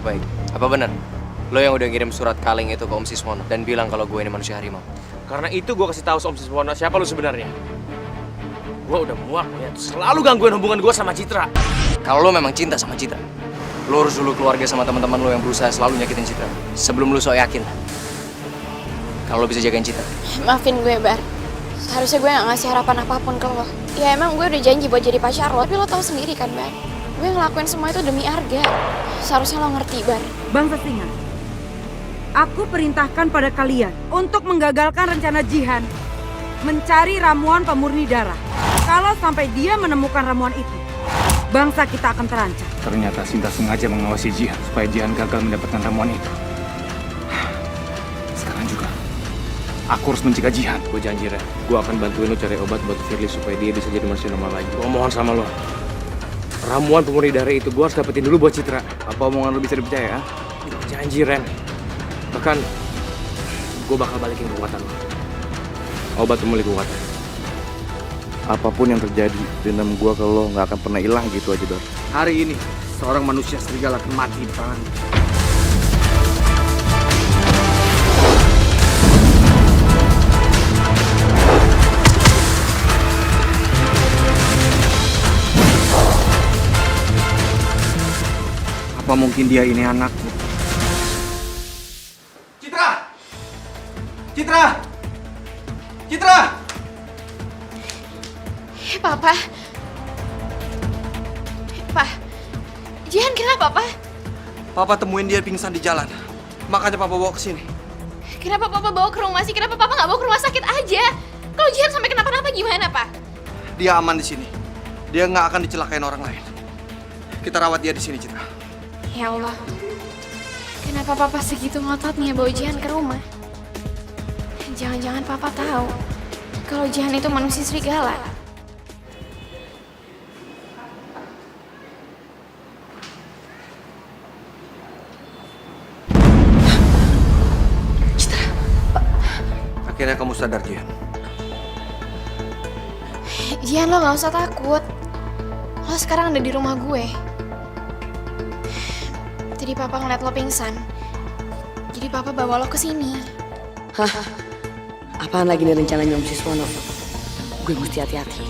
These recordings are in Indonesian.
Baik, apa benar? Lo yang udah ngirim surat kaleng itu ke Om Siswono dan bilang kalau gue ini manusia harimau. Karena itu gue kasih tahu Om Siswono siapa lu sebenarnya. Gue udah muak ya, selalu gangguin hubungan gue sama Citra. Kalau lo memang cinta sama Citra, lo urus dulu keluarga sama teman-teman lo yang berusaha selalu nyakitin Citra. Sebelum lo sok yakin kalau lo bisa jagain Citra. Maafin gue, Bar. Seharusnya gue gak ngasih harapan apapun ke lo. Ya emang gue udah janji buat jadi pacar lo, tapi lo tahu sendiri kan, Bar. Gue ngelakuin semua itu demi Arga. Seharusnya lo ngerti, Bar. Bangsa Singa, aku perintahkan pada kalian untuk menggagalkan rencana Jihan mencari ramuan pemurni darah. Kalau sampai dia menemukan ramuan itu, bangsa kita akan terancam. Ternyata Sinta sengaja mengawasi Jihan supaya Jihan gagal mendapatkan ramuan itu. Sekarang juga, aku harus mencegah Jihan. Gue janji, Ren. Gue akan bantuin lo cari obat buat Firly supaya dia bisa jadi manusia normal lagi. Gue mohon sama lo. Ramuan pemurni darah itu gue harus dapetin dulu buat Citra. Apa omongan lu bisa dipercaya? Gue janji, Ren. Bahkan, gue bakal balikin kekuatan lo. Obat pemulih kekuatan. Apapun yang terjadi, dendam gua ke lo nggak akan pernah hilang gitu aja, Dor. Hari ini, seorang manusia serigala akan mati di tanganmu. Apa mungkin dia ini anakku? Citra! Citra! Citra! Papa. Pa. Jihan kenapa, Pa? Papa temuin dia pingsan di jalan. Makanya Papa bawa ke sini. Kenapa Papa bawa ke rumah sih? Kenapa Papa nggak bawa ke rumah sakit aja? Kalau Jihan sampai kenapa-napa gimana, Pa? Dia aman di sini. Dia nggak akan dicelakain orang lain. Kita rawat dia di sini, Citra. Ya Allah. Kenapa Papa segitu ngototnya bawa Jihan ke rumah? Jangan-jangan Papa tahu kalau Jihan itu manusia serigala. Akhirnya kamu sadar, Jihan. Jihan, lo gak usah takut. Lo sekarang ada di rumah gue. Tadi Papa ngeliat lo pingsan. Jadi Papa bawa lo ke sini. Hah? Apaan lagi nih rencananya Om Siswono? Gue mesti hati-hati.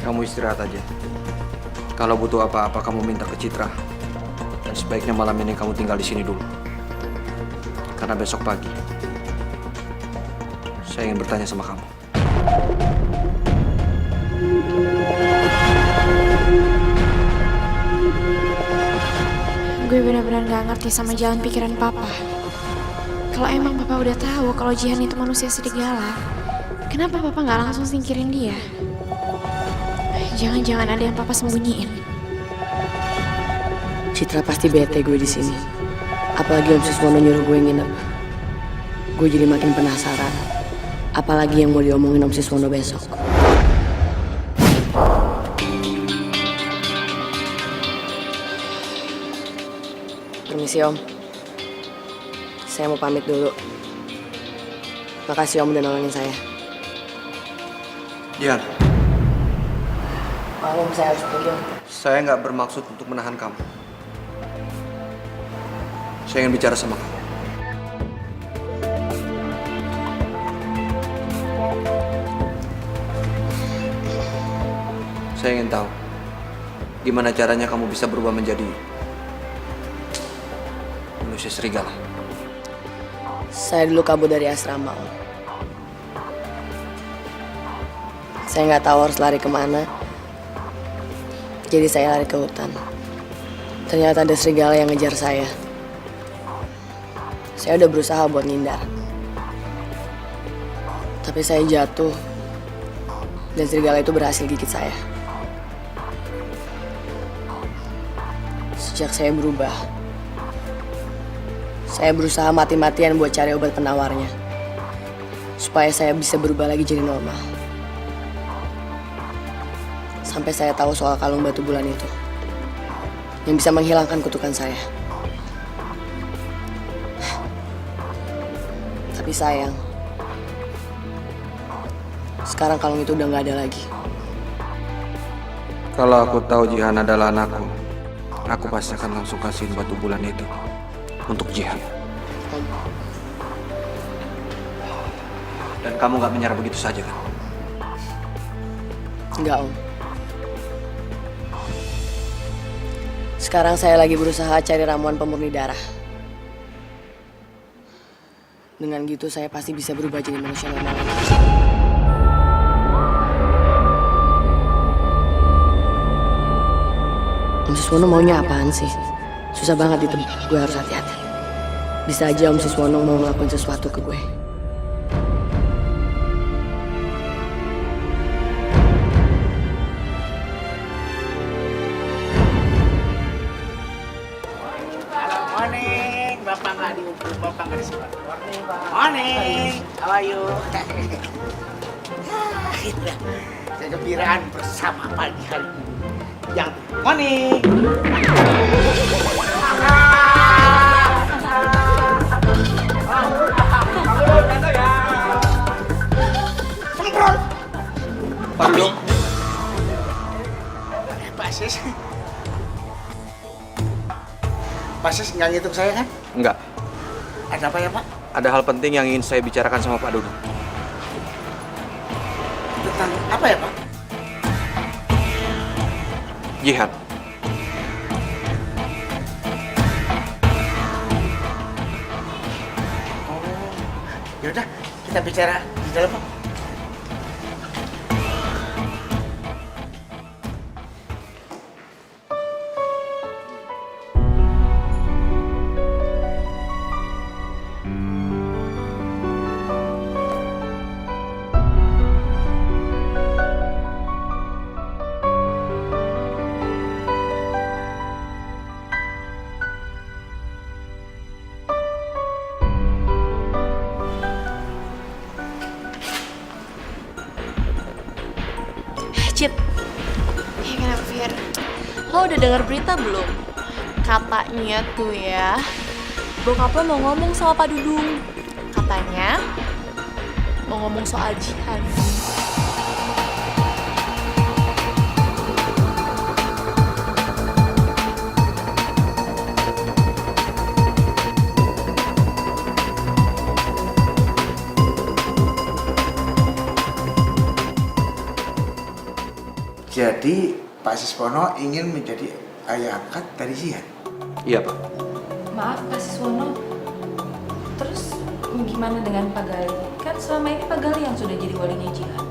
Kamu istirahat aja. Kalau butuh apa-apa kamu minta ke Citra. Dan sebaiknya malam ini kamu tinggal di sini dulu. Karena besok pagi saya ingin bertanya sama kamu. Gue benar-benar gak ngerti sama jalan pikiran Papa. Kalau emang Papa udah tahu kalau Jihan itu manusia serigala, kenapa Papa gak langsung singkirin dia? Jangan-jangan ada yang Papa sembunyiin. Citra pasti bete gue di sini. Apalagi Om Siswono nyuruh gue nginep. Gue jadi makin penasaran. Apalagi yang mau diomongin Om Siswono besok. Permisi Om. Saya mau pamit dulu. Makasih Om udah nolongin saya. Jihan, Maaf Om, saya harus pergi Om. saya nggak bermaksud untuk menahan kamu. Saya ingin bicara sama kamu. Saya ingin tahu gimana caranya kamu bisa berubah menjadi manusia serigala. Saya dulu kabur dari asrama Om. Saya nggak tahu harus lari kemana. Jadi saya lari ke hutan. Ternyata ada serigala yang ngejar saya. Saya udah berusaha buat ngindar. Tapi saya jatuh. Dan serigala itu berhasil gigit saya. Sejak saya berubah, saya berusaha mati-matian buat cari obat penawarnya. Supaya saya bisa berubah lagi jadi normal. Sampai saya tahu soal kalung batu bulan itu. Yang bisa menghilangkan kutukan saya. Tapi sayang, sekarang kalung itu udah gak ada lagi. Kalau aku tahu Jihan adalah anakku, aku pasti akan langsung kasihin batu bulan itu untuk Jihan. Dan kamu gak menyerah begitu saja kan? Enggak, Om. Sekarang saya lagi berusaha cari ramuan pemurni darah. Dengan gitu saya pasti bisa berubah jadi manusia normal lagi. Om Siswono maunya apaan sih? Susah banget ditebak, gue harus hati-hati. Bisa aja Om Siswono mau ngelakuin sesuatu ke gue. Morning, Bapak nggak diukur, Bapak nggak disebar. Morning, how are you? Kegembiraan bersama pagi hari ini. Yang morning. Semprot. Pak Dudung. Pak Sis. Pak Sis nggak ngitung saya kan? Enggak, Ada apa ya Pak? ada hal penting yang ingin saya bicarakan sama Pak Dudung. Tentang apa ya Pak? Jihan. Oh, yaudah kita bicara di dalam Pak. Cit, Ya kenapa, Fir? lo udah denger berita belum? Katanya tuh ya, bokap lo mau ngomong sama Pak Dudung. Katanya mau ngomong soal Jihan. Jadi Pak Siswono ingin menjadi ayah angkat dari Jihan. Iya Pak. Maaf Pak Siswono, terus gimana dengan Pak Gali? Kan selama ini Pak Gali yang sudah jadi walinya Jihan.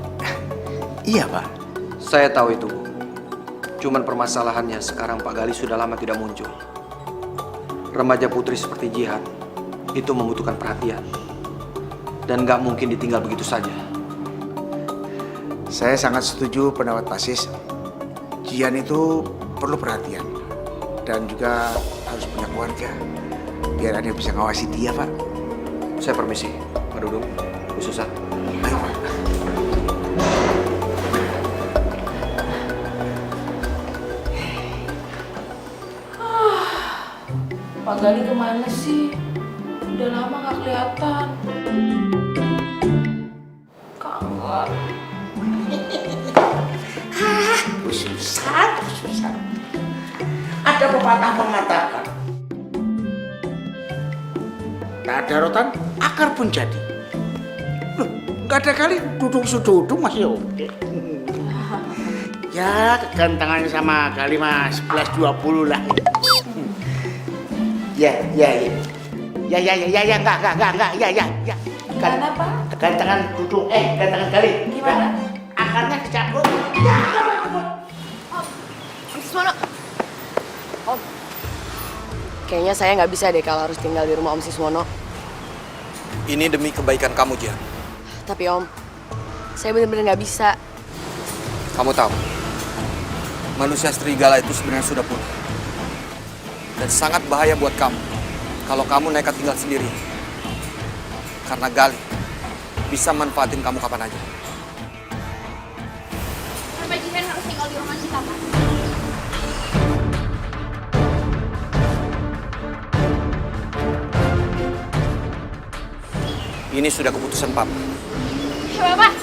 Iya Pak. Saya tahu itu, Bu. Cuman permasalahannya sekarang Pak Gali sudah lama tidak muncul. Remaja putri seperti Jihan itu membutuhkan perhatian. Dan nggak mungkin ditinggal begitu saja. Saya sangat setuju pendapat Pak Sis. Jihan itu perlu perhatian dan juga harus punya keluarga biar ada yang bisa ngawasi dia Pak. Saya permisi, Pak Dudung, Bu Susan. Ayo Pak. Pak Gali kemana sih? Udah lama gak kelihatan. Kangen. Susah. Ada pepatah mengatakan, tak ada rotan, akar pun jadi. Loh, nggak ada kali dudung masih oke. Ya, kegantengan sama kali mas 11-20 lah. Ya, enggak, ya. Gimana Pak? Kegantengan dudung, kegantengan kali. Gimana? Akarnya kecampur. Om Siswono. Om, kayaknya saya nggak bisa deh kalau harus tinggal di rumah Om Siswono. Ini demi kebaikan kamu, Jihan. Tapi Om, saya benar-benar nggak bisa. Kamu tahu, manusia serigala itu sebenarnya sudah punah. Dan sangat bahaya buat kamu kalau kamu nekat tinggal sendiri. Karena Gali bisa manfaatin kamu kapan aja. Kenapa Jihan harus tinggal di rumah kita, Pak? Ini sudah keputusan Papa. Ya, Bapak.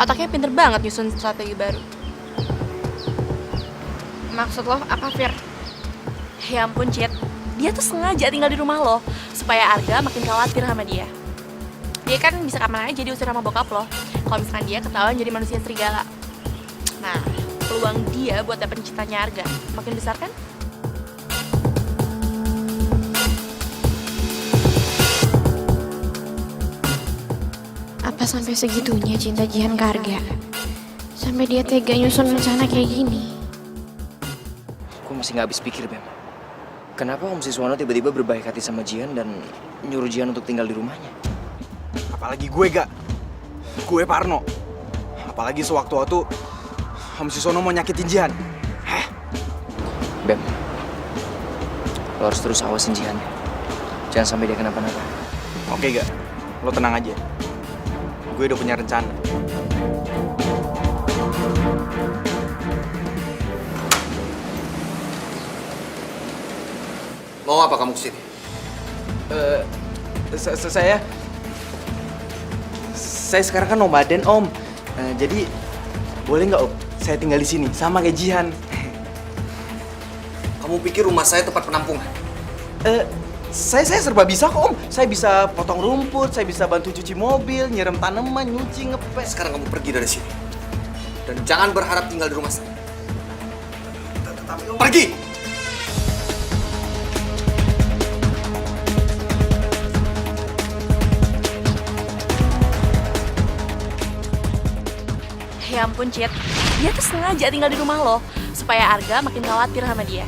otaknya pinter banget nyusun strategi baru. Maksud lo apa, Fir? Ya ampun, Cid. Dia tuh sengaja tinggal di rumah lo supaya Arga makin khawatir sama dia. Dia kan bisa kapan aja diusir sama bokap lo kalau misalkan dia ketahuan jadi manusia serigala. Nah, peluang dia buat dapet cintanya Arga makin besar kan? Apa sampai segitunya cinta Jihan ke Arga? Sampai dia tega nyusun rencana kayak gini? Gue masih nggak habis pikir, Bem. Kenapa Om Siswono tiba-tiba berbaik hati sama Jihan dan nyuruh Jihan untuk tinggal di rumahnya? Apalagi gue gak. Gue Parno. Apalagi sewaktu-waktu Om Siswono mau nyakitin Jihan. Bem, lo harus terus awasin Jihan. Jangan sampai dia kenapa-napa. Oke gak? Lo tenang aja. Gue udah punya rencana. Mau apa kamu kesini? Saya sekarang kan nomaden, Om. Jadi boleh nggak, Om? Saya tinggal di sini sama kayak Jihan. Kamu pikir rumah saya tempat penampungan? Saya serba bisa kok, Om. Saya bisa potong rumput, saya bisa bantu cuci mobil, nyiram tanaman, nyuci, ngepel. Sekarang kamu pergi dari sini. Dan jangan berharap tinggal di rumah saya. Pergi! Ya ampun, Cid. Dia tuh sengaja tinggal di rumah lo supaya Arga makin khawatir sama dia.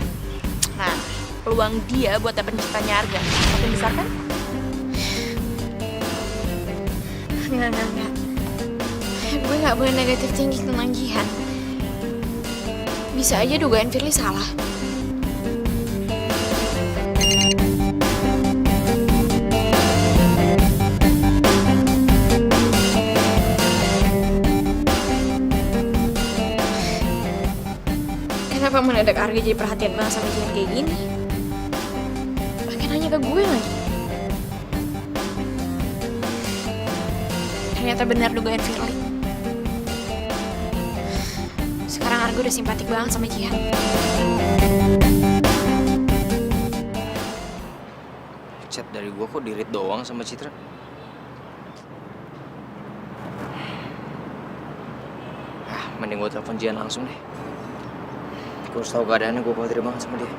Nah, peluang dia buat dapet cintanya Arga makin besar kan? Enggak. Gue gak boleh negatif tinggi tentang Jihan. Bisa aja dugaan Firly salah. Kenapa mendadak Arga jadi perhatian banget sama Jihan kayak gini? Bahkan nanya ke gue lagi. Ternyata benar dugaan Firly. Sekarang Arga udah simpatik banget sama Jihan. Chat dari gue kok di-read doang sama Citra. Mending gue telepon Jihan langsung deh. Gue harus tahu keadaannya, gue khawatir banget sama dia.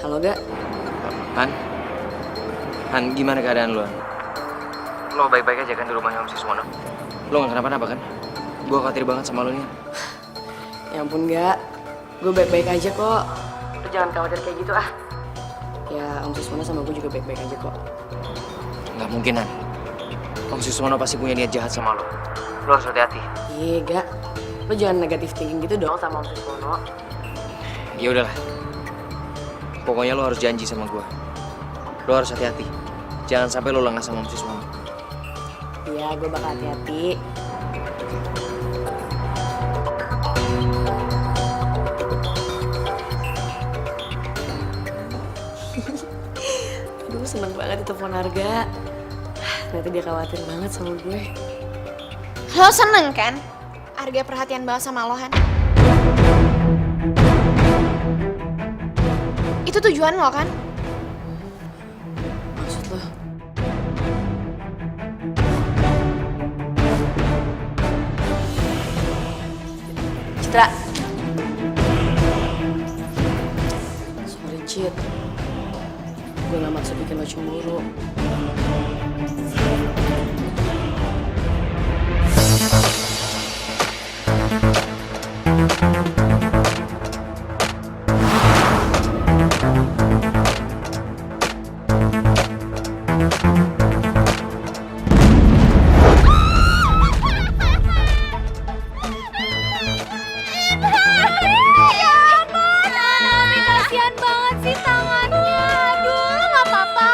Halo, Gak? Han, gimana keadaan lo? Lo baik-baik aja kan di rumahnya Om Siswono? Lo gak kenapa-napa kan? Gue khawatir banget sama lo nih. Ya ampun, Gak. Gue baik-baik aja kok. Lu jangan khawatir kayak gitu ah. Ya, Om Siswono sama gue juga baik-baik aja kok. Gak mungkin, Han. Om Siswono pasti punya niat jahat sama lo. Lo harus hati-hati. Iya, Gak. Lu jangan negatif thinking gitu dong sama Om Siswono. Ya udahlah. Pokoknya lo harus janji sama gue. Lo harus hati-hati. Jangan sampai lo lengah sama Om Siswono. Iya, gue bakal hati-hati. Aduh, seneng banget ditelepon Arga. Ternyata dia khawatir banget sama gue. Lo seneng kan? Arga perhatian banget sama lo, Han. Itu tujuan lo kan? Maksud lo? Citra. Sorry, Cid. Gue gak maksud bikin lo cemburu. Kasian banget sih tangannya. Aduh, lo gak apa-apa.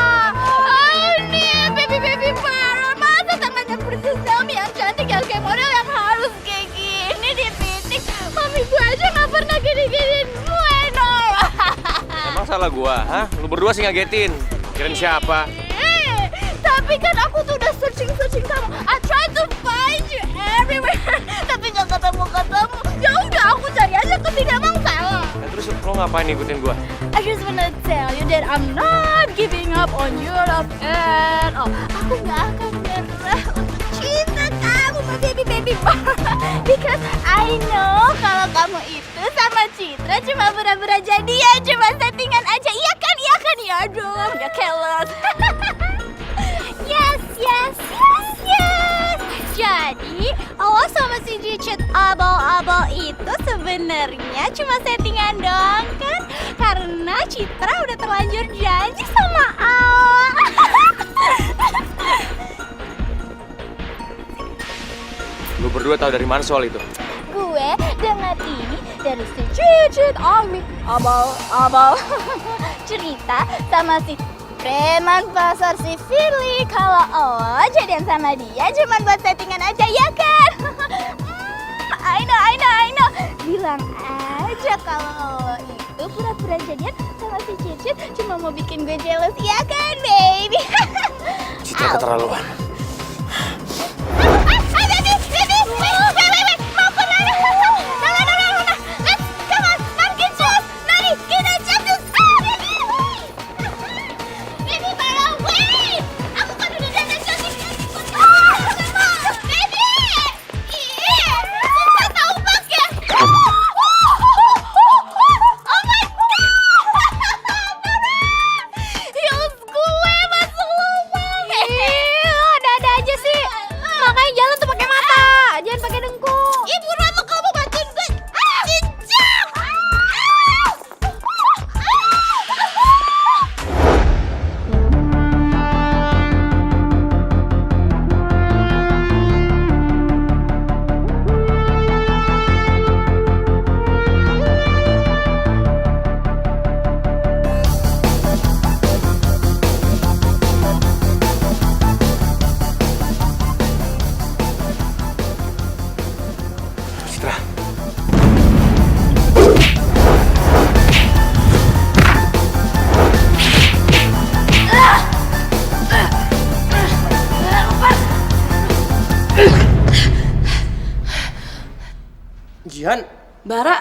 Ini baby Vero. salah gua, hah? Lu berdua sih ngagetin. Kirain siapa? Tapi kan aku tuh udah searching kamu. I try to find you everywhere. Tapi gak ketemu. Ya udah aku cari aja ke sini, emang salah. Nah, terus lo ngapain ngikutin gua? I just wanna tell you that I'm not giving up on your love at all. Aku gak akan nyerah untuk cinta kamu, my baby boy. Because I know kalau kamu itu sama Citra cuma pura-pura jadian, cuma settingan aja. Iya kan? Ya dong, ya keles. Yes. Jadi, lo sama si Cicit abal-abal itu sebenarnya cuma settingan doang kan? Karena Citra udah terlanjur janji sama Al. Lu berdua tahu dari mana soal itu? Gue dengar ini dari si Cicit abal-abal cerita sama si preman pasar si Firly kalau lo jadian sama dia cuman buat settingan aja, ya kan? I know. Bilang aja kalau lo itu pura-pura jadian sama si Cicit cuma mau bikin gue jealous, ya kan, baby? Citra keterlaluan. Jihan. Bara.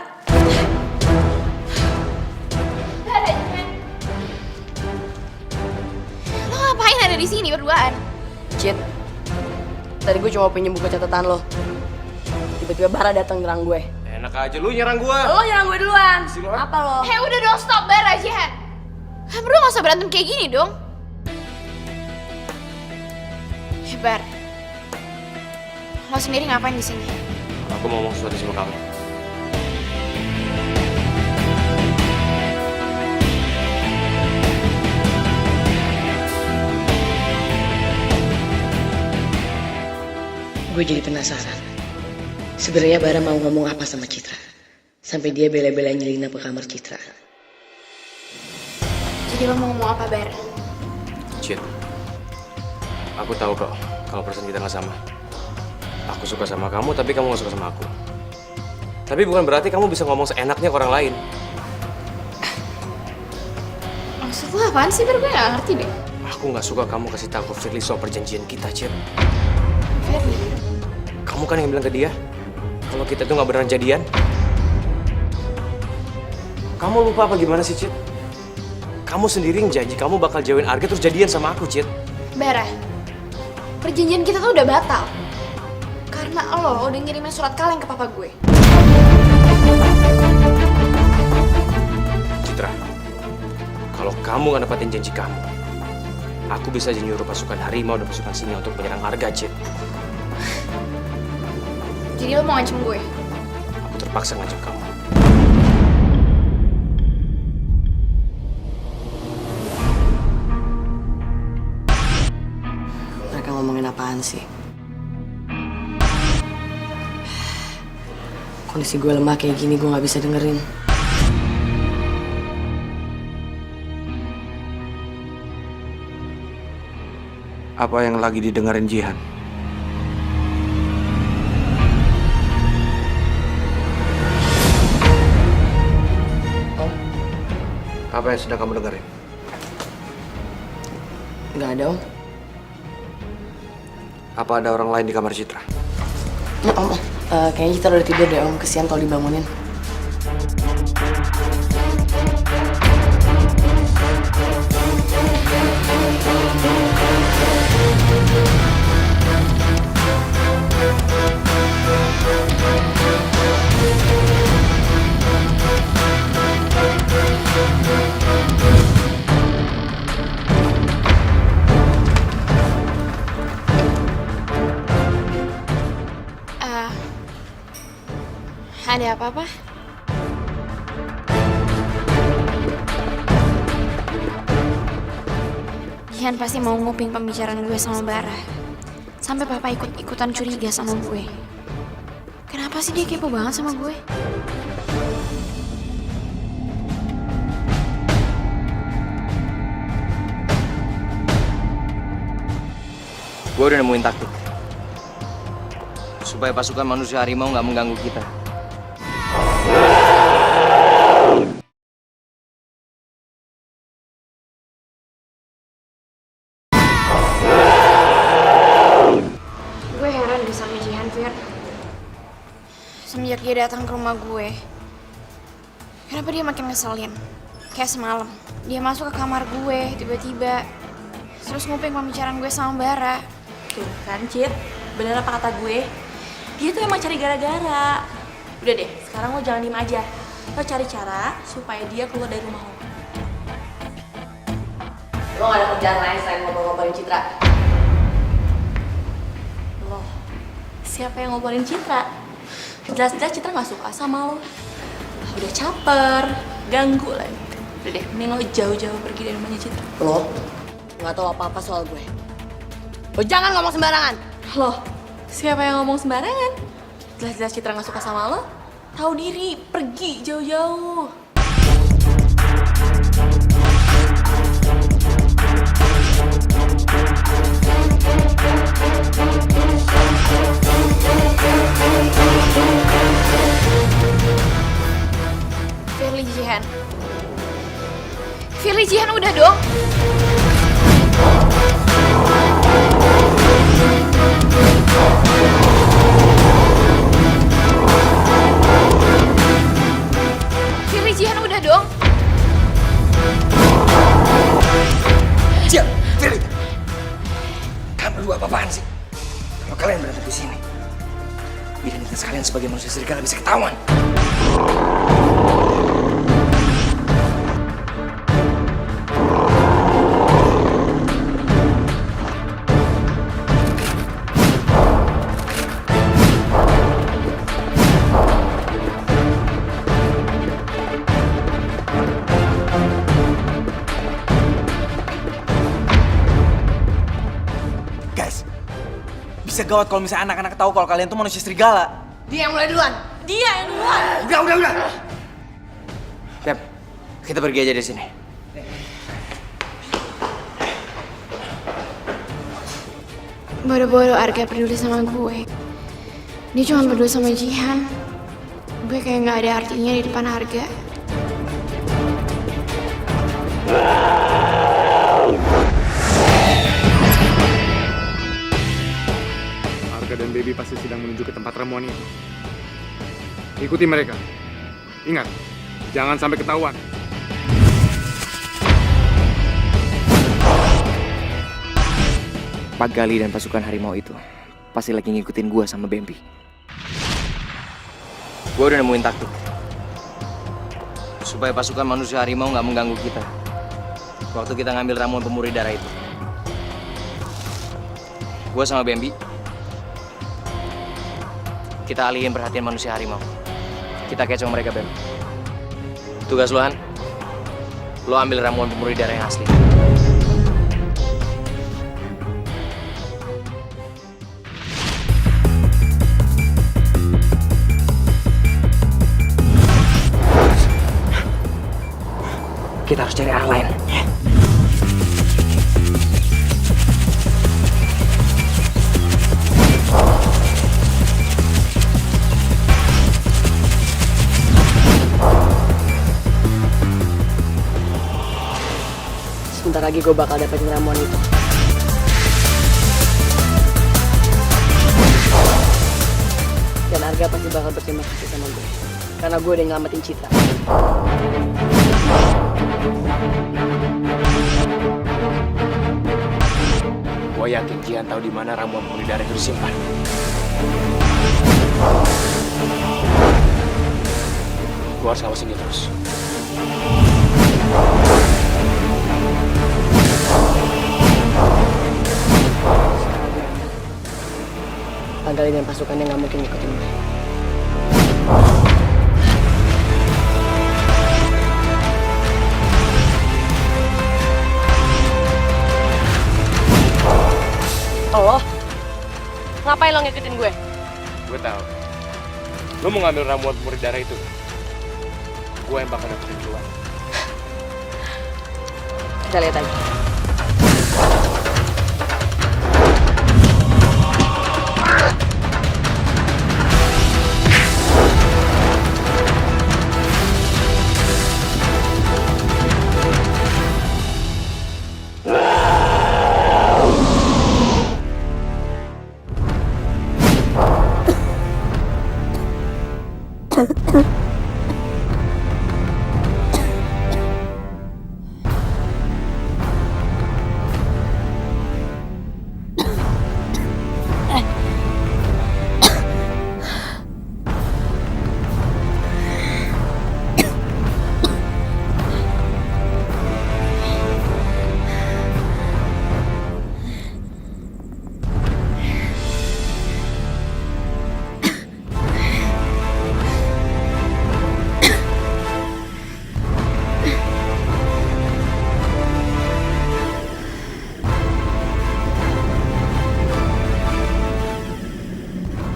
Lo ngapain ada di sini berduaan? Cit, tadi gue cuma pinjem buku catatan lo. Tiba-tiba Bara datang nyerang gue. Enak aja lu nyerang gua. Lo nyerang gue duluan. Apa lo? Hei udah dong, stop, Bar aja. Kan berdua gak usah berantem kayak gini dong. Bar, lo sendiri ngapain di sini? Aku mau ngomong sesuatu sama kamu. Gue jadi penasaran. Sebenarnya Bara mau ngomong apa sama Citra? Sampai dia bela-bela nyelinap ke kamar Citra. Jadi lo mau ngomong apa, Bar? Cit, aku tahu kok kalau perasaan kita nggak sama. Aku suka sama kamu, tapi kamu nggak suka sama aku. Tapi bukan berarti kamu bisa ngomong seenaknya ke orang lain. Maksud lo apaan sih, Bar? Gue gak ngerti deh. Aku nggak suka kamu kasih tahu ke Firly soal perjanjian kita, Cit. Firly? Kamu kan yang bilang ke dia kalau kita tuh nggak beneran jadian. Kamu lupa apa gimana sih, Cit? Kamu sendiri yang janji kamu bakal jauhin Arga terus jadian sama aku, Cit. Bara, perjanjian kita tuh udah batal. Karena lo udah ngirimin surat kaleng ke papa gue. Citra, kalau kamu nggak dapatin janji kamu, aku bisa aja nyuruh pasukan harimau dan pasukan singa untuk menyerang Arga, Cit. Jadi lo mau ngancem gue? Aku terpaksa ngancam kamu. Mereka ngomongin apaan sih? Kondisi gue lemah kayak gini, gue gak bisa dengerin. Apa yang lagi didengerin Jihan? Apa Apa yang sedang kamu dengerin? Nggak ada, Om. Apa ada orang lain di kamar Citra? Om, kayaknya Citra udah tidur deh, Om. Kesian kalau dibangunin. Ada apa-apa? Jihan pasti mau nguping pembicaraan gue sama Bara. Sampai papa ikut-ikutan curiga sama gue. Kenapa sih dia kepo banget sama gue? Gue udah nemuin taktik supaya pasukan manusia harimau nggak mengganggu kita. Gue heran deh sama Jihan, Fir. Semenjak dia datang ke rumah gue, kenapa dia makin ngeselin? Kayak semalam, dia masuk ke kamar gue tiba-tiba, terus nguping pembicaraan gue sama Bara. Tuh kan, Cit. Bener apa kata gue? Dia tuh emang cari gara-gara. Udah deh, sekarang lo jangan diem aja. Lo cari cara supaya dia keluar dari rumah lo. Lo gak ada kerjaan lain selain ngobrol-ngobrolin Citra? Loh, siapa yang ngobrolin Citra? Jelas-jelas Citra gak suka sama lo. Udah caper, ganggu lagi. Udah deh, mending lo jauh-jauh pergi dari rumahnya Citra. Lo gak tahu apa-apa soal gue. Lo jangan ngomong sembarangan. Loh, siapa yang ngomong sembarangan? Jelas-jelas Citra gak suka sama lo. Tahu diri, pergi jauh-jauh. Firly Jihan udah dong. Firly Jihan udah dong. Jihan, Firly. Kamu dua apa-apaan sih? Kalau kalian berada di sini, identitas kalian sebagai manusia serigala bisa ketahuan. Bisa gawat kalau misalnya anak-anak tahu kalau kalian tuh manusia serigala. Dia yang mulai duluan. Dia yang duluan. Udah. Pep, kita pergi aja dari sini. Bodoh-bodoh Arga peduli sama gue. Dia cuma peduli sama Jihan. Gue kayak nggak ada artinya di depan Arga. Dan Baby pasti sedang menuju ke tempat ramuan itu. Ikuti mereka. Ingat, jangan sampai ketahuan. Pak Gali dan pasukan harimau itu pasti lagi ngikutin gua sama Bambi. Gua udah nemuin taktik supaya pasukan manusia harimau nggak mengganggu kita waktu kita ngambil ramuan pemurni darah itu. Gua sama Bambi kita alihin perhatian manusia harimau. Kita kecoh mereka, Bam. Tugas lo, Han. Lo ambil ramuan pemurni darah yang asli. Kita harus cari arah lain. lagi gue bakal dapetin ramuan itu. Dan Arga pasti bakal berterima kasih sama gue. Karena gue udah nyelamatin Citra. Gue yakin Jihan tahu di mana ramuan pemurni darah itu disimpan. Gue harus ngawasin dia terus. Panggalin dan pasukannya nggak mungkin ngikutin gue. Oh, ngapain lo ngikutin gue? Gue tahu. Lo mau ngambil ramuan pemurni darah itu. Gue yang bakal dapetin duluan. Kita lihat aja.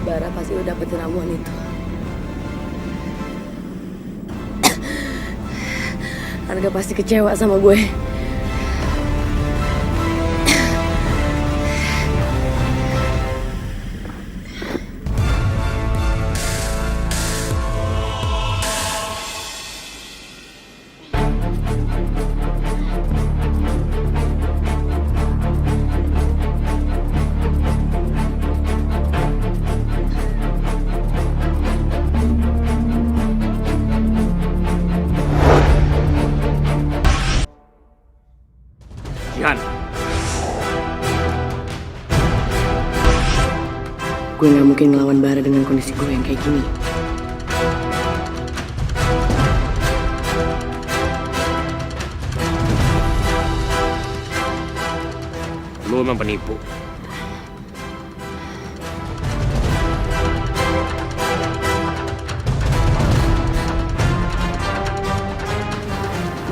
Bara pasti udah dapetin ramuan itu. Arga pasti kecewa sama gue. Jihan, Gue nggak mungkin ngelawan Bara dengan kondisi gue yang kayak gini. lo emang penipu.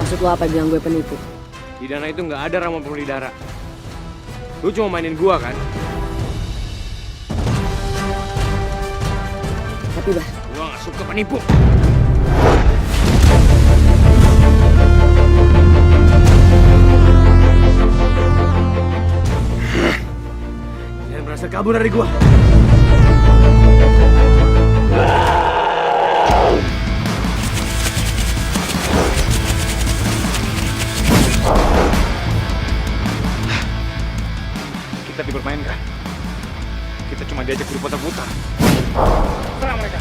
Maksud lo apa bilang gue penipu? Di danau itu nggak ada ramuan pemurni darah. Lu cuma mainin gua kan? Tapi Bah, Gua nggak suka penipu. Jangan berhasil kabur dari gua. Kita dipermainkan. Kita cuma diajak berputar-putar. Serang mereka.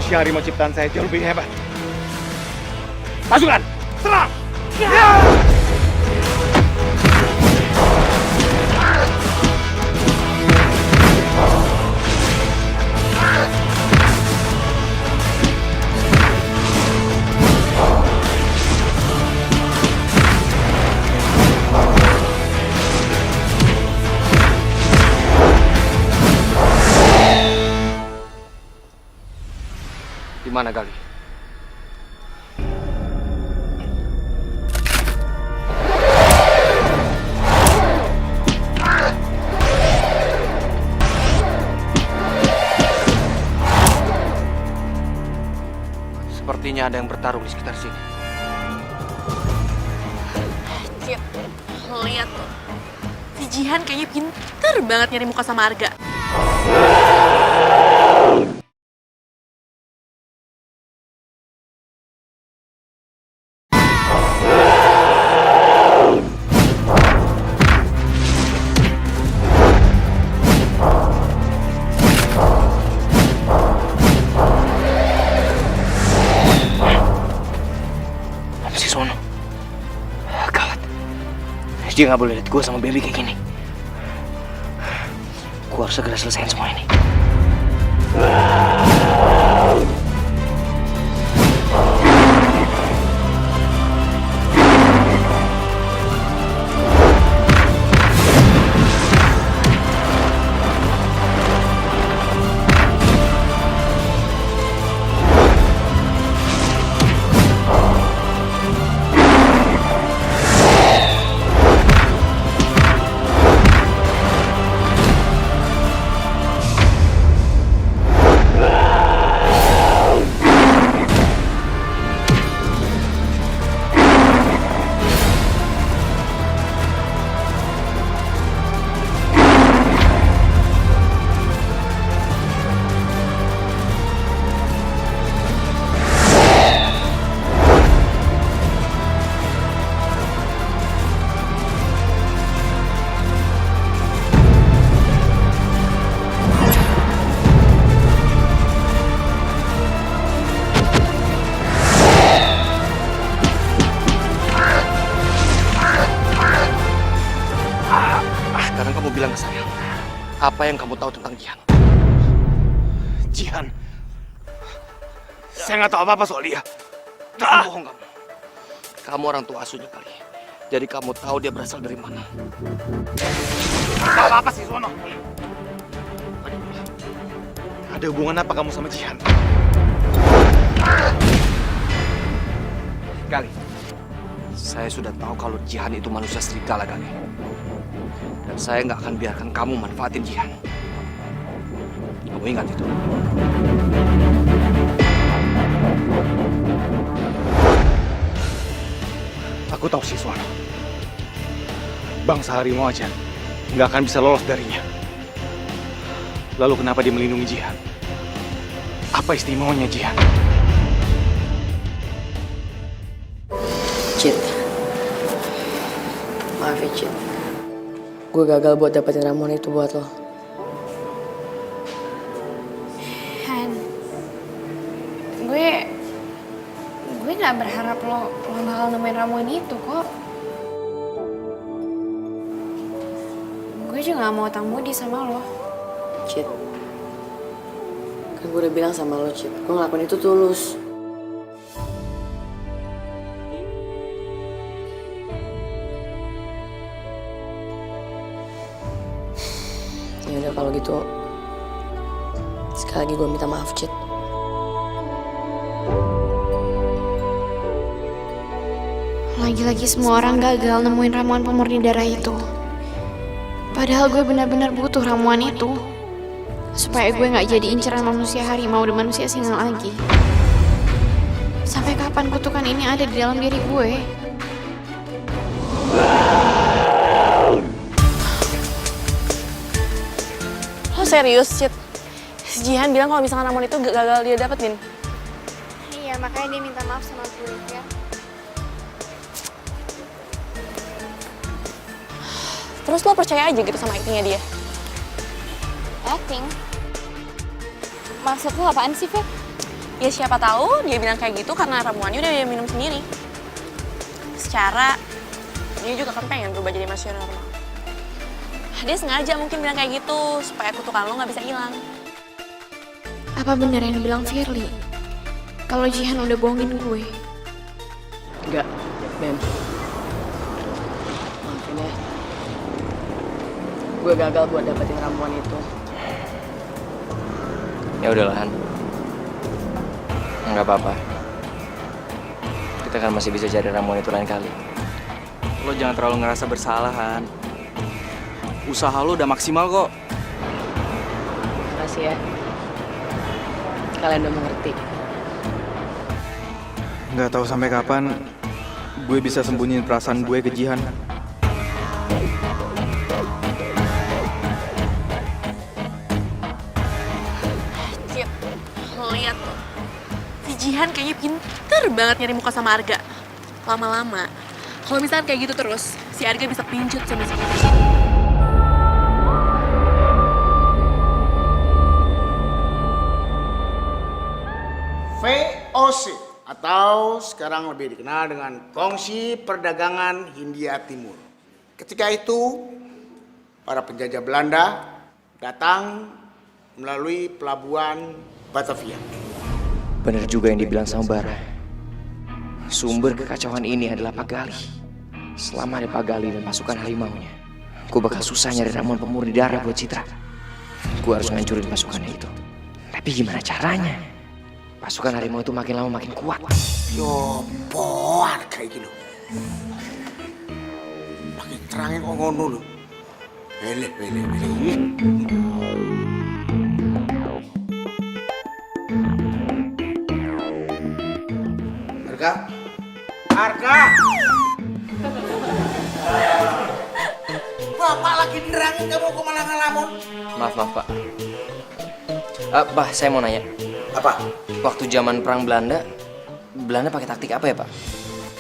Manusia harimau ciptaan saya jauh lebih hebat. Pasukan, serang! Ya! Di mana Gali? Sepertinya ada yang bertarung di sekitar sini. Cit, lihat tuh. Si Jihan kayaknya pinter banget nyari muka sama Arga. Dia nggak boleh lihat gue sama baby kayak gini. Gue harus segera selesaiin semua ini. Bilang ke saya, apa yang kamu tahu tentang Jihan? Jihan? Saya nggak tahu apa-apa soal dia. Jangan bohong kamu. Kamu orang tua asuhnya kali. Jadi kamu tahu dia berasal dari mana. Tahu apa sih, Sono? Ada hubungan apa kamu sama Jihan? Gali, saya sudah tahu kalau Jihan itu manusia serigala, Gali. Dan saya nggak akan biarkan kamu manfaatin Jihan. Kamu ingat itu. Aku tahu si Suara. Bangsa harimau aja nggak akan bisa lolos darinya. Lalu kenapa dia melindungi Jihan? Apa istimewanya Jihan? Cid, maaf ya Cid. Gue gagal buat dapetin ramuan itu buat lo. Han, gue nggak berharap lo bakal nemuin ramuan itu kok. Gue juga nggak mau utang budi sama lo. Cid, kan gue udah bilang sama lo Cid, gue ngelakuin itu tulus. Ya udah kalau gitu, sekali lagi gue minta maaf Cid. Lagi-lagi semua orang gagal nemuin ramuan pemurni darah itu. Padahal gue benar-benar butuh ramuan itu supaya gue nggak jadi inceran manusia harimau dan manusia singa lagi. Sampai kapan kutukan ini ada di dalam diri gue? Lo serius, Cid? Si Jihan bilang kalau misalkan ramuan itu gagal dia dapetin. Iya, makanya dia minta maaf sama gue ya. Terus lo percaya aja gitu sama actingnya dia? Acting? Maksud lo apaan sih, Fe? Ya siapa tahu dia bilang kayak gitu karena ramuannya udah dia minum sendiri. Secara dia juga kan pengen berubah jadi manusia normal. Dia sengaja mungkin bilang kayak gitu supaya kutukan lo nggak bisa hilang. Apa bener yang dibilang Firly? Kalau Jihan udah bohongin gue? Enggak, Ben. Maafin ya. Gue gagal buat dapetin ramuan itu. Ya udahlah Han. Nggak apa-apa. Kita kan masih bisa cari ramuan itu lain kali. Lo jangan terlalu ngerasa bersalah, Han. Usaha lo udah maksimal kok. Makasih ya. Kalian udah mengerti. Nggak tahu sampai kapan gue bisa sembunyiin perasaan gue ke Jihan. Cit, lihat tuh. Si Jihan kayaknya pinter banget nyari muka sama Arga. Lama-lama, kalau misalkan kayak gitu terus, si Arga bisa pincut sama si Jihan. VOC atau sekarang lebih dikenal dengan Kongsi Perdagangan Hindia Timur. Ketika itu, para penjajah Belanda datang melalui pelabuhan Batavia. Bener juga yang dibilang sama Bara. Sumber kekacauan ini adalah Pak Gali. Selama ada Pak Gali dan pasukan harimaunya, gue bakal susah nyari ramuan pemurni darah buat Citra. Gue harus ngancurin pasukannya itu. Tapi gimana caranya? Pasukan harimau itu makin lama makin kuat. Yo, boar kayak gitu. Makin terangin kok ngono lu. Wele. Arga. Bapak lagi nerangin kamu kok malah ngelamun. Maaf, Pak. Bah, saya mau nanya. Apa? Waktu zaman perang Belanda pakai taktik apa ya, Pak?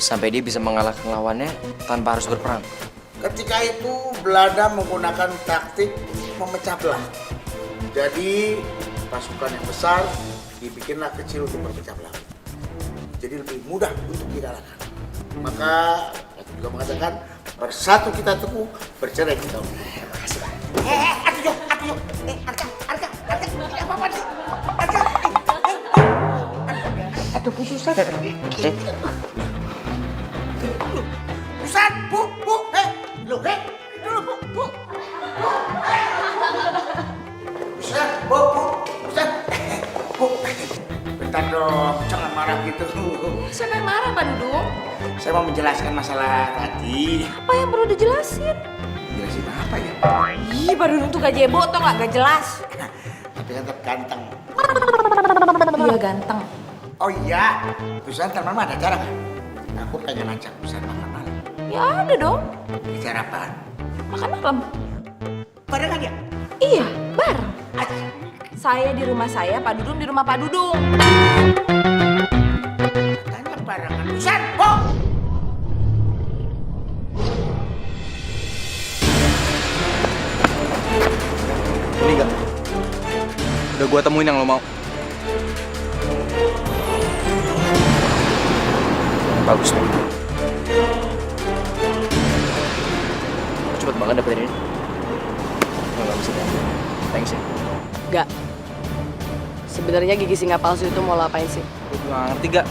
Sampai dia bisa mengalahkan lawannya tanpa harus berperang. Ketika itu Belanda menggunakan taktik memecah belah. Jadi pasukan yang besar dibikinlah kecil untuk berpecah belah. Jadi lebih mudah untuk dikalahkan. Maka aku juga mengatakan bersatu kita teguh, bercerai kita unggul. Makasih, Pak. Aduh, Arga, ini apa-apa sih? Arga, aduh, putusan. Putusan, Bu, dulu, Bu. Putusan, Bu. Bentar dong, jangan marah gitu. Siapa yang marah, Pak Dudung? Saya mau menjelaskan masalah tadi. Apa yang perlu dijelasin? Jelasin apa ya? Ih, Pak Dudung tuh gak jebo tau gak jelas. Tapi kan tetap ganteng. Iya ganteng. Oh iya, Putusan ntar malam ada acara nggak? Aku pengen ajak Putusan makan malam. Ya ada dong. Acara apaan? Makan malam. Barengan ya? Iya, bareng. Saya di rumah saya, Pak Dudung di rumah Pak Dudung. Tanya barengan. Putusan, Po! Ini enggak. Udah gua temuin yang lo mau. Bagus, Pak. Cepet banget dapetin ini. Nggak bisa deh. Thanks ya. Gak. Sebenarnya gigi singa palsu itu mau lo apain sih? Gue juga ngerti gak.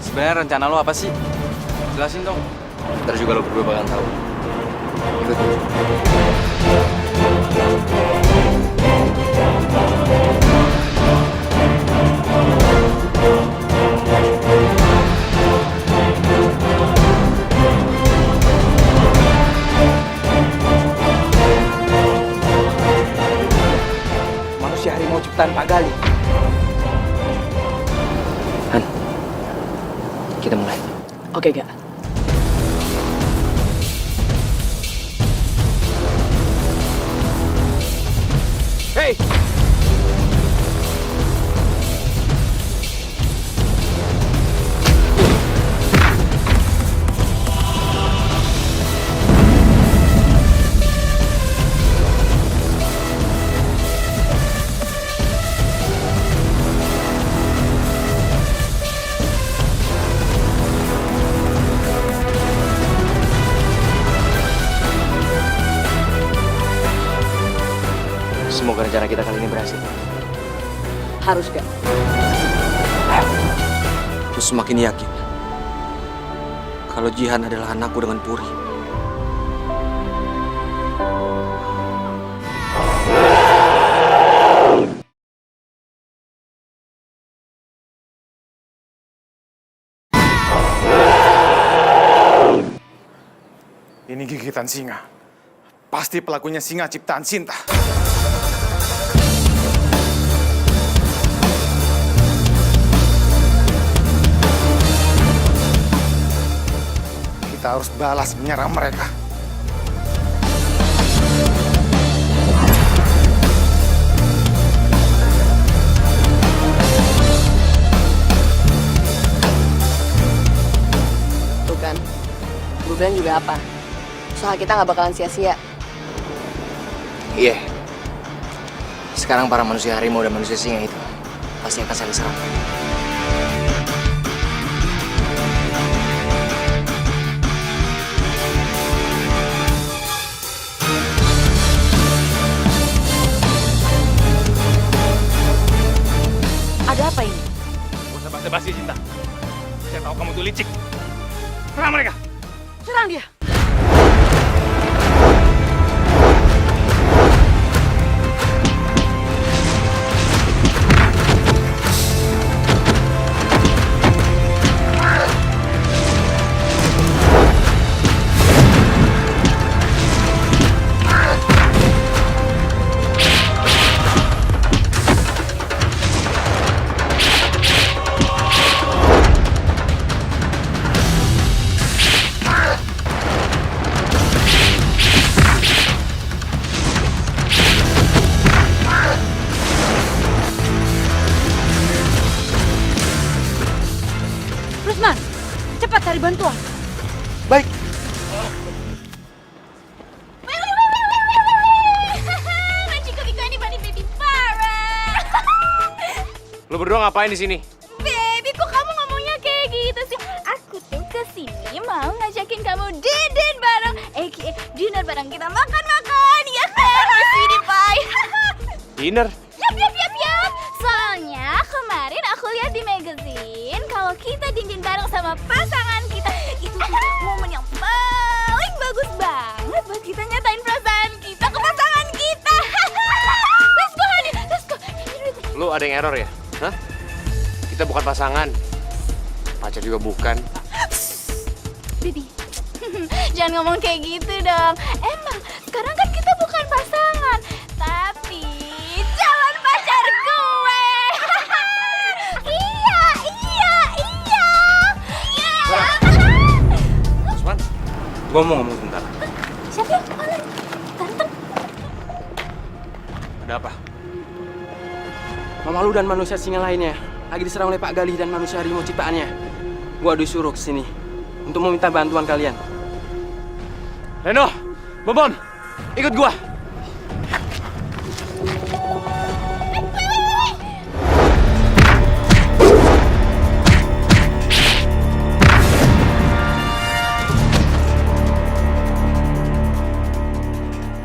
Sebenarnya rencana lo apa sih? Jelasin dong. Ntar juga lo berdua bakal tahu. Ikut. Manusia harimau ciptaan Pak Gali. Han, kita mulai. Oke, Gak. Hey! Semoga rencana kita kali ini berhasil. Harus, Gak. Aku semakin yakin kalau Jihan adalah anakku dengan Puri. Ini gigitan singa. Pasti pelakunya singa ciptaan Sinta. Kita harus balas menyerang mereka. Tuh kan, gue bilang juga apa? Usaha kita nggak bakalan sia-sia. Iya. Sekarang para manusia harimau dan manusia singa itu pasti akan saling serang. Ada apa ini? Gak usah basa-basi, Sinta. Saya tahu kamu tuh licik. Serang mereka! Serang dia! Rusman, cepat cari bantuan. Baik. Lo berdua ngapain di sini? Baby, kok kamu ngomongnya kayak gitu sih? Aku tuh kesini mau ngajakin kamu dinner bareng, dinner bareng, kita makan-makan, ya kan, sweetie pie. Dinner? Yap. Soalnya kemarin aku lihat di magazine kalau kita dinner bareng sama pasangan kita itu tuh momen yang paling bagus banget buat kita nyatain perasaan kita ke pasangan kita. Let's go, honey, let's go. Lo ada yang error ya? Hah? Kita bukan pasangan. Pacar juga bukan. Baby, jangan ngomong kayak gitu dong. Emang, sekarang kan kita bukan pasangan, tapi calon pacar gue. Iya. Usman, gue mau ngomong sebentar. Siapa yang paling ganteng? Ada apa? Mama lu dan manusia singa lainnya lagi diserang oleh Pak Galih dan manusia harimau ciptaannya. Gua disuruh kesini untuk meminta bantuan kalian. Reno, Bobon, ikut gua.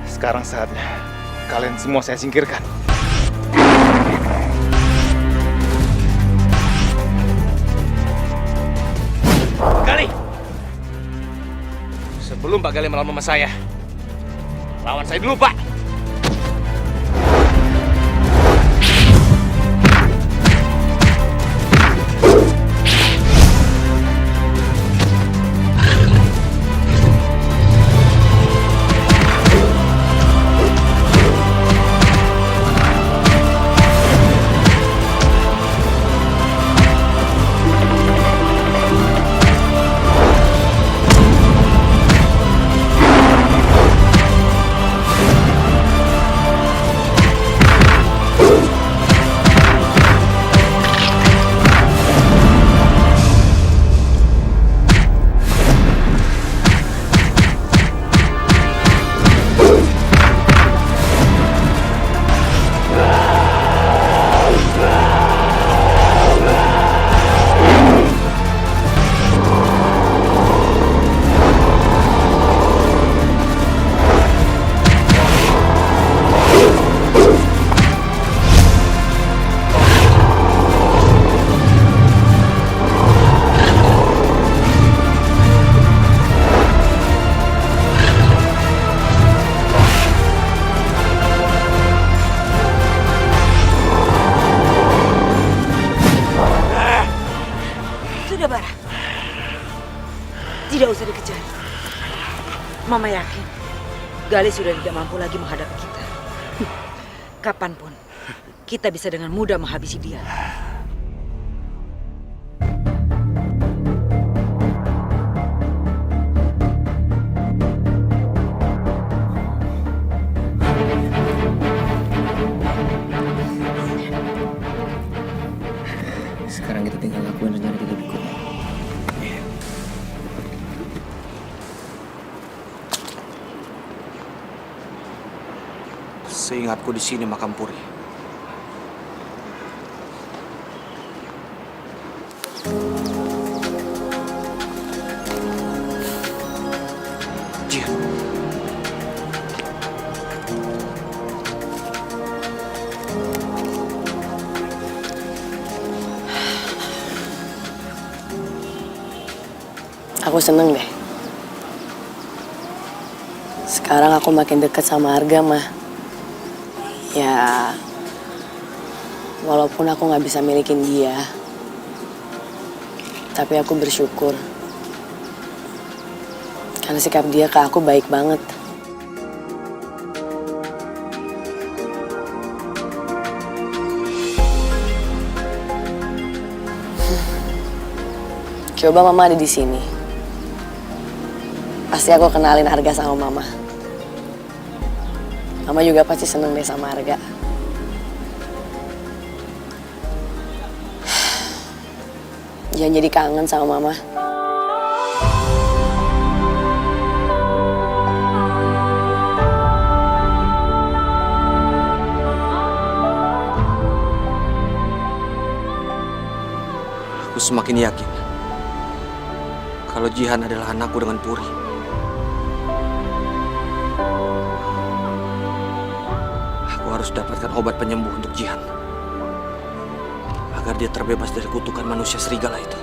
Sekarang saatnya kalian semua saya singkirkan. Galih! Sebelum Pak Galih melawan mama saya, lawan saya dulu, Pak. Tidak usah dikejar. Mama yakin Gali sudah tidak mampu lagi menghadapi kita. Kapanpun kita bisa dengan mudah menghabisi dia. Sekarang kita tinggal lakuin rencana kita berikutnya. Seingatku di sini makam Puri. Jihan. Aku seneng deh. Sekarang aku makin dekat sama Arga, mah. Ya, walaupun aku nggak bisa milikin dia, tapi aku bersyukur. Karena sikap dia ke aku baik banget. Coba Mama ada di sini. Pasti aku kenalin Arga sama Mama. Mama juga pasti seneng deh sama Arga. Jangan jadi kangen sama Mama. Aku semakin yakin kalau Jihan adalah anakku dengan Puri. Aku harus dapatkan obat penyembuh untuk Jihan agar dia terbebas dari kutukan manusia serigala itu.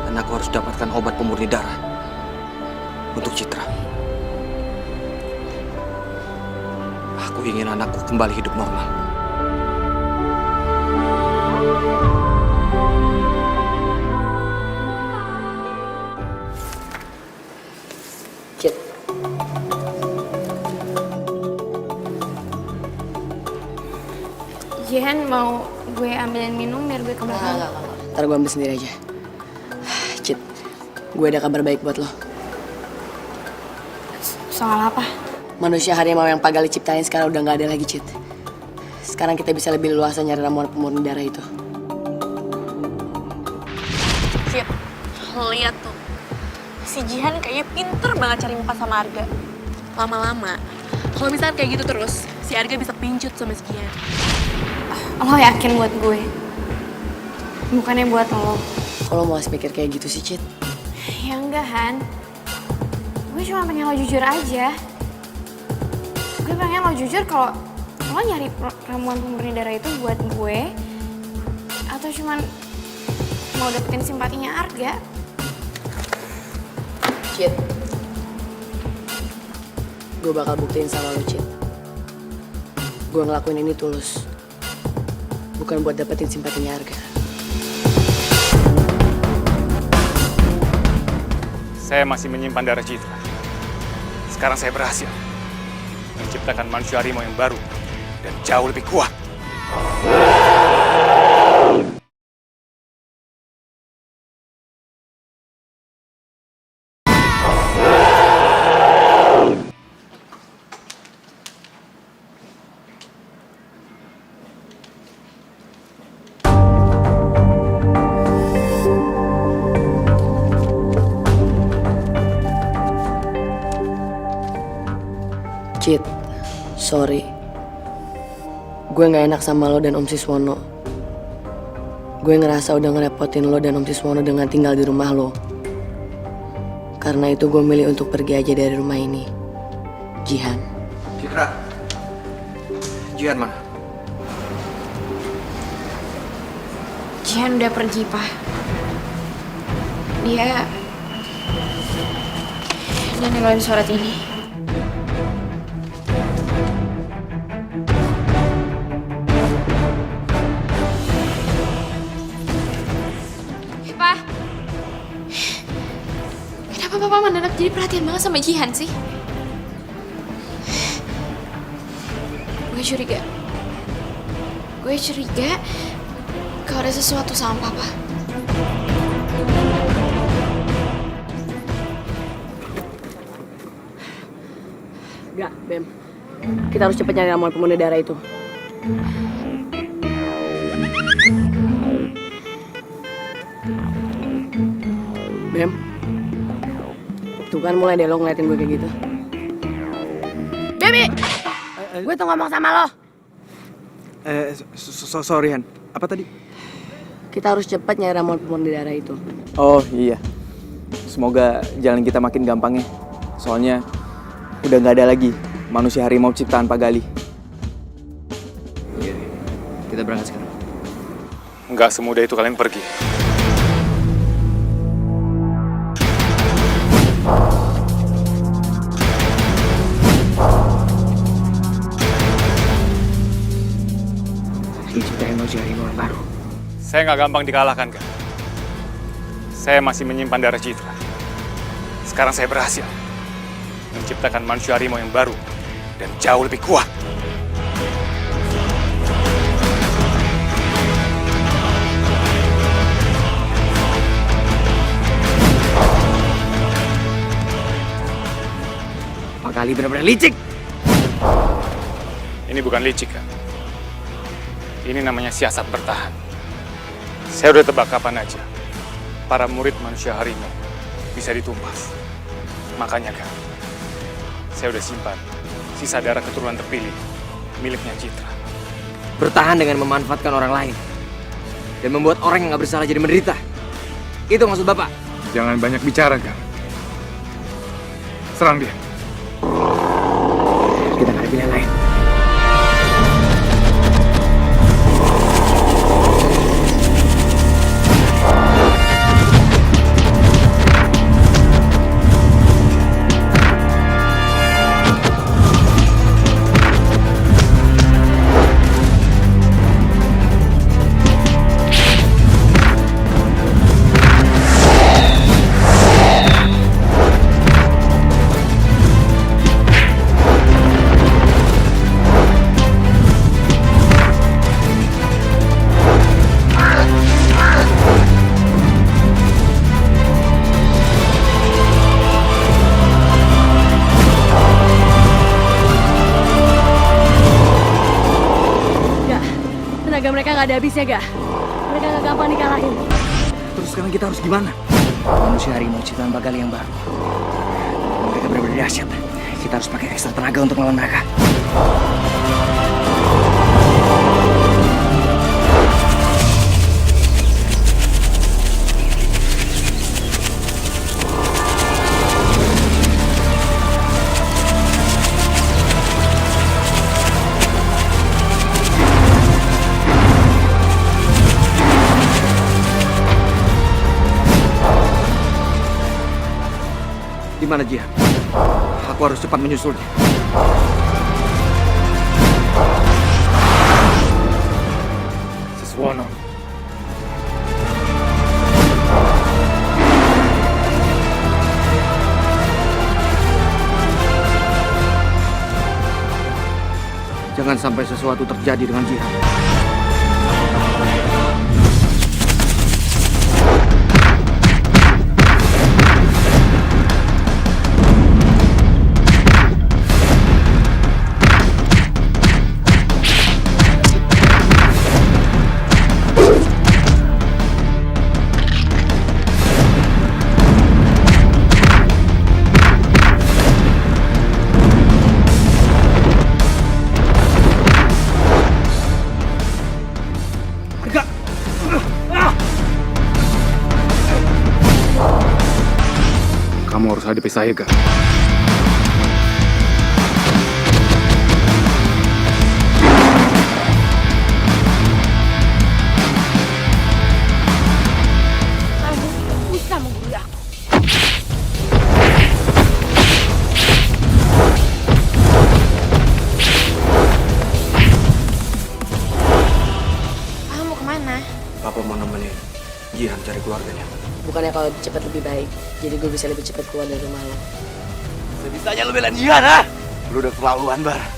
Dan aku harus dapatkan obat pemurni darah untuk Citra. Aku ingin anakku kembali hidup normal. Cit. Jihan mau gue ambilin minum biar gue ke belakang. Enggak. Ntar gue ambil sendiri aja. Cit, gue ada kabar baik buat lo. Soal apa? Manusia harimau yang Pak Gali ciptain sekarang udah gak ada lagi, Cit. Sekarang kita bisa lebih leluasa nyari ramuan pemurni darah itu. Cit, lihat tuh. Si Jihan kayaknya pinter banget cari muka sama Arga. Lama-lama, kalau misalnya kayak gitu terus, si Arga bisa pincut sama si Jihan. Lo yakin buat gue? Bukannya buat lo. Kalau mau mikir kayak gitu sih, Cit? Ya enggak, Han. Gue cuma pengen lo jujur aja. Gue pengen lo jujur kalau lo nyari ramuan pemurni darah itu buat gue atau cuman mau dapetin simpatinya Arga. Cit, gue bakal buktiin sama lo, Cit. Gue ngelakuin ini tulus, bukan buat dapetin simpatinya Arga. Saya masih menyimpan darah Citra. Sekarang saya berhasil menciptakan manusia harimau yang baru dan jauh lebih kuat. Cit, sorry. Gue gak enak sama lo dan Om Siswono. Gue ngerasa udah ngerepotin lo dan Om Siswono dengan tinggal di rumah lo. Karena itu gue milih untuk pergi aja dari rumah ini. Jihan. Citra. Jihan mana? Jihan udah pergi, Pak. Dia ninggalin surat ini. Kenapa Papa kenapa mendadak jadi perhatian banget sama Jihan sih? Gue curiga kalau ada sesuatu sama papa. Gak, Bem. Kita harus cepat nyari ramuan pemurni darah itu. Bem. Tuh kan mulai deh lo ngeliatin gue kayak gitu. Baby! Gue tuh ngomong sama lo. Sorry Han, apa tadi? Kita harus cepat nyari ramuan pemurni darah itu. Oh iya, semoga jalan kita makin gampang ya. Soalnya udah nggak ada lagi manusia harimau ciptaan Pak Gali. Iya, kita berangkat sekarang. Nggak semudah itu kalian pergi. Diciptain manusia harimau yang baru. Saya nggak gampang dikalahkan, kan? Saya masih menyimpan darah Citra. Sekarang saya berhasil menciptakan manusia harimau yang baru dan jauh lebih kuat. Pak Gali benar-benar licik. Ini bukan licik, kan? Ini namanya siasat bertahan. Saya udah tebak kapan aja para murid manusia harimau bisa ditumpas. Makanya, kan, saya udah simpan sisa darah keturunan terpilih miliknya Citra. Bertahan dengan memanfaatkan orang lain dan membuat orang yang nggak bersalah jadi menderita. Itu maksud Bapak. Jangan banyak bicara, kan? Serang dia. Kita nggak ada pilihan lain. Tenaga mereka nggak ada habisnya, Gak? Mereka nggak gampang dikalahin. Terus sekarang kita harus gimana? Manusia harimau ciptaan Pak Gali yang baru. Mereka benar-benar dahsyat. Kita harus pakai ekstra tenaga untuk melawan mereka. Di mana Jihan? Aku harus cepat menyusulnya. Siswono. Jangan sampai sesuatu terjadi dengan Jihan. Kamu harus hadapi saya, Gak? Kamu tidak bisa menggurui aku. Kamu mau kemana? Papa mau nemenin Jihan cari keluarganya. Bukannya kalau lebih cepat lebih baik, jadi gue bisa lebih cepat keluar dari rumah lo. Sebisanya lu belain Jihan, ha? Lu udah keterlaluan, Bar.